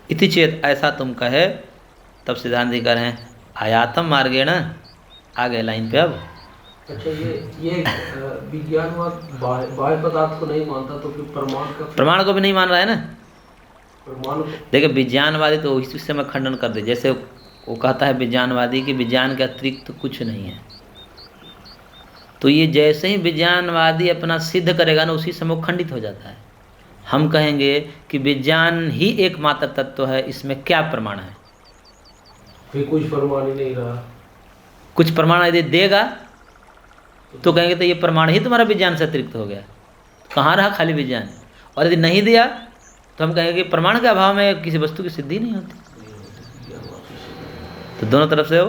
इति चेत, ऐसा तुम कहे, तब सिद्धांत कह रहे हैं आयातम मार्गेण, आ गए लाइन पे। अब अच्छा, ये विज्ञानवाद बाह्य पदार्थ को नहीं मानता, तो फिर प्रमाण को भी नहीं मान रहा है ना। प्रमाण देखिए विज्ञानवादी तो इसी से मैं खंडन कर दे, जैसे वो कहता है विज्ञानवादी कि विज्ञान के अतिरिक्त तो कुछ नहीं है, तो ये जैसे ही विज्ञानवादी अपना सिद्ध करेगा ना, उसी समय वो खंडित हो जाता है। हम कहेंगे कि विज्ञान ही एकमात्र तत्व है, इसमें क्या प्रमाण है? फिर कुछ प्रमाण ही नहीं रहा। कुछ प्रमाण यदि देगा तो कहेंगे तो ये प्रमाण ही तुम्हारा विज्ञान से अतिरिक्त हो गया, कहाँ रहा खाली विज्ञान। और यदि नहीं दिया तो हम कहेंगे कि प्रमाण के अभाव में किसी वस्तु की सिद्धि नहीं होती। तो दोनों तरफ से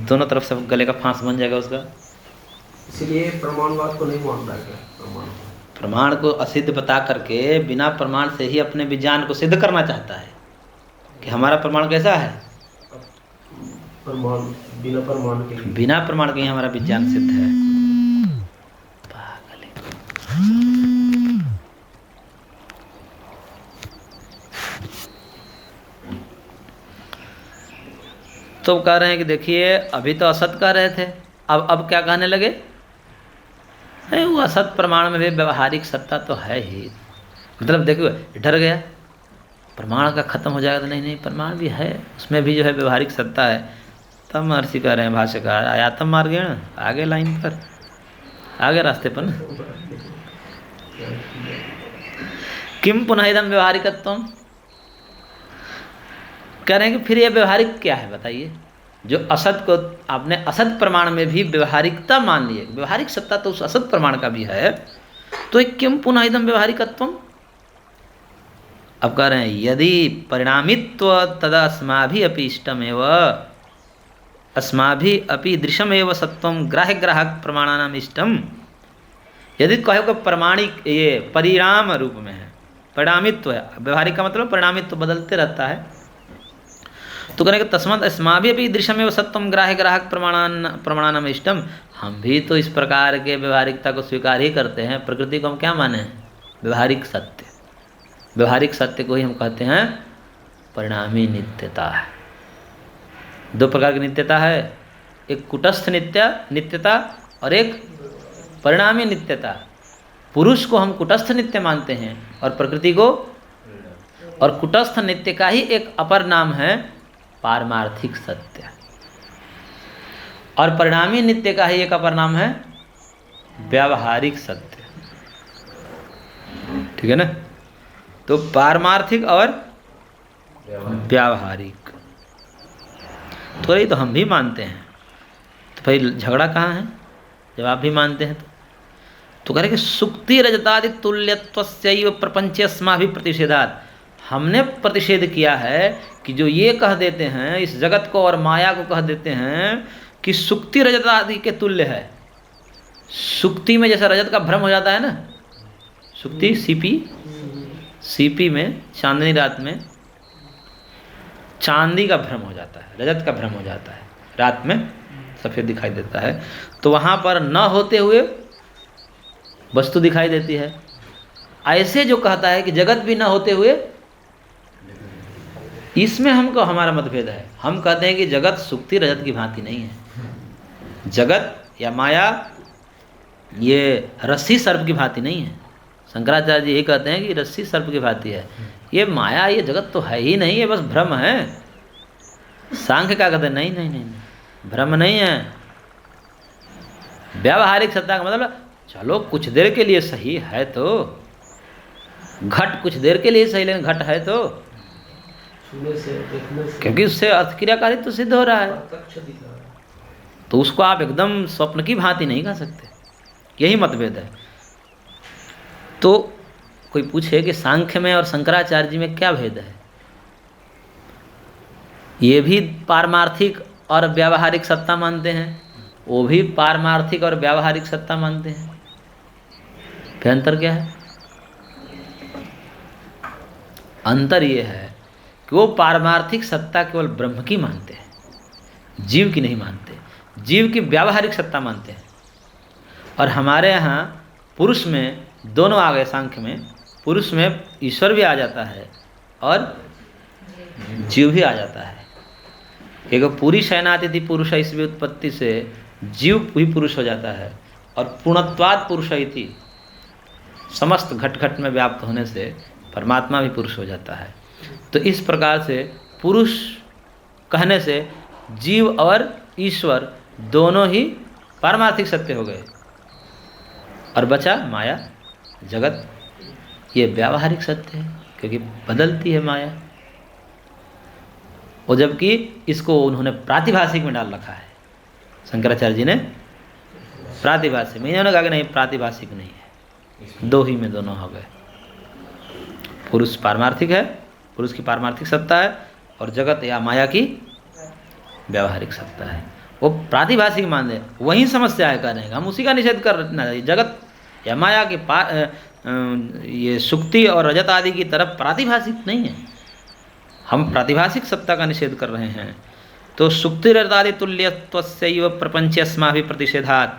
दोनों तरफ से गले का फांस बन जाएगा उसका। इसलिए प्रमाणवाद को नहीं मानता है क्या? प्रमाण को असिद्ध बता करके बिना प्रमाण से ही अपने विज्ञान को सिद्ध करना चाहता है कि हमारा प्रमाण कैसा है। प्रमाण बिना प्रमाण के ही हमारा विज्ञान सिद्ध है। तो कह रहे हैं कि देखिए अभी तो असत कह रहे थे, अब क्या कहने लगे? नहीं, वो असत प्रमाण में भी व्यवहारिक सत्ता तो है ही। मतलब देखो डर गया, प्रमाण का खत्म हो जाएगा तो नहीं, प्रमाण भी है, उसमें भी जो है व्यवहारिक सत्ता है। तब महर्षि कह रहे हैं भाष्यकार आयातम मार्गेण, आगे लाइन पर, आगे रास्ते पर ना। किम पुनः इदम व्यवहारिकत्वम, कह रहे हैं कि फिर ये व्यवहारिक क्या है बताइए? जो असत को आपने असत प्रमाण में भी व्यवहारिकता मान ली है, व्यवहारिक सत्ता तो उस असत प्रमाण का भी है, तो किम पुनः इदम व्यवहारिकत्वम। अब कह रहे हैं यदि परिणामित्व तदा अस्माभि अपि इष्टमेव, अस्माभि अपि दृश्यमेव सत्वम ग्राह्य ग्राहक प्रमाणानाम इष्टम। यदि कहो कि प्रमाणिक ये परिणाम रूप में है, परिणामित्व है, व्यवहारिक का मतलब परिणामित्व बदलते रहता है, तो करेंगे तस्मात् अस्माभि अपि दृश्यमेव सत्वम ग्राह्य ग्राहक प्रमाणानाम इष्टम। हम भी तो इस प्रकार के व्यवहारिकता को स्वीकार ही करते हैं। प्रकृति को हम क्या माने हैं? व्यवहारिक सत्य। व्यवहारिक सत्य को ही हम कहते हैं परिणामी नित्यता है। दो प्रकार की नित्यता है, एक कुटस्थ नित्यता और एक परिणामी नित्यता। पुरुष को हम कुटस्थ नित्य मानते हैं और प्रकृति को, और कुटस्थ नित्य का ही एक अपर नाम है पारमार्थिक सत्य, और परिणामी नित्य का ही एक अपर नाम है व्यावहारिक सत्य। ठीक है ना? तो पारमार्थिक और व्यावहारिक थोड़ी तो हम भी मानते हैं, तो भाई झगड़ा कहाँ है जब आप भी मानते हैं? तो कह रहे कि सुक्ति रजतादि तुल्यत्वस्यैव प्रपंचस्माभि प्रतिषेधात्। हमने प्रतिषेध किया है कि जो ये कह देते हैं, इस जगत को और माया को कह देते हैं कि सुक्ति रजत आदि के तुल्य है। सुक्ति में जैसा रजत का भ्रम हो जाता है ना, सुक्ति सीपी में चांदनी रात में चांदी का भ्रम हो जाता है, रजत का भ्रम हो जाता है, रात में सफ़ेद दिखाई देता है, तो वहाँ पर न होते हुए वस्तु दिखाई देती है। ऐसे जो कहता है कि जगत भी न होते हुए, इसमें हमको हमारा मतभेद है। हम कहते हैं कि जगत सुक्ति रजत की भांति नहीं है। जगत या माया ये रस्सी सर्प की भांति नहीं है। शंकराचार्य जी यही कहते हैं कि रस्सी सर्प की भांति है। ये माया, ये जगत तो है ही नहीं, ये बस भ्रम है। सांख्य क्या कहते हैं? नहीं नहीं नहीं, भ्रम नहीं है। व्यावहारिक सत्ता का मतलब चलो कुछ देर के लिए सही है, तो घट कुछ देर के लिए सही, लेकिन घट है तो, क्योंकि उससे अर्थ क्रियाकारित्व तो सिद्ध हो रहा है, तो उसको आप एकदम स्वप्न की भांति नहीं कह सकते। यही मतभेद है। तो कोई पूछे कि सांख्य में और शंकराचार्य जी में क्या भेद है? ये भी पारमार्थिक और व्यावहारिक सत्ता मानते हैं, वो भी पारमार्थिक और व्यावहारिक सत्ता मानते हैं। फिर अंतर क्या है? अंतर ये है कि वो पारमार्थिक सत्ता केवल ब्रह्म की मानते हैं, जीव की नहीं मानते। जीव की व्यावहारिक सत्ता मानते हैं। और हमारे यहाँ पुरुष में दोनों आ गए। सांख्य में पुरुष में ईश्वर भी आ जाता है और जीव भी आ जाता है। एक पूरी शयनातिथि पुरुष इस व्युत्पत्ति से जीव भी पुरुष हो जाता है, और पूर्णत्वाद पुरुष इति समस्त घट घट में व्याप्त होने से परमात्मा भी पुरुष हो जाता है। तो इस प्रकार से पुरुष कहने से जीव और ईश्वर दोनों ही पारमार्थिक सत्य हो गए, और बचा माया जगत। ये व्यावहारिक सत्य है क्योंकि बदलती है माया, और जबकि इसको उन्होंने प्रातिभाषिक में डाल रखा है। शंकराचार्य जी ने प्रातिभाषिक में, इन्होंने कहा कि नहीं प्रातिभाषिक नहीं है, दो ही में दोनों हो गए। पुरुष पारमार्थिक है, पुरुष की पारमार्थिक सत्ता है, और जगत या माया की व्यावहारिक सत्ता है। वो प्रातिभाषिक मान दे, वही समस्या है कहने का, हम उसी का निषेध करना चाहिए। जगत या माया के ये सुक्ति और रजत आदि की तरफ प्रातिभाषिक नहीं है, हम प्रातिभाषिक सत्ता का निषेध कर रहे हैं। तो सुक्ति रजत आदि तुल्यत्वस्यैव प्रपंचस्माभिः प्रतिषेधात्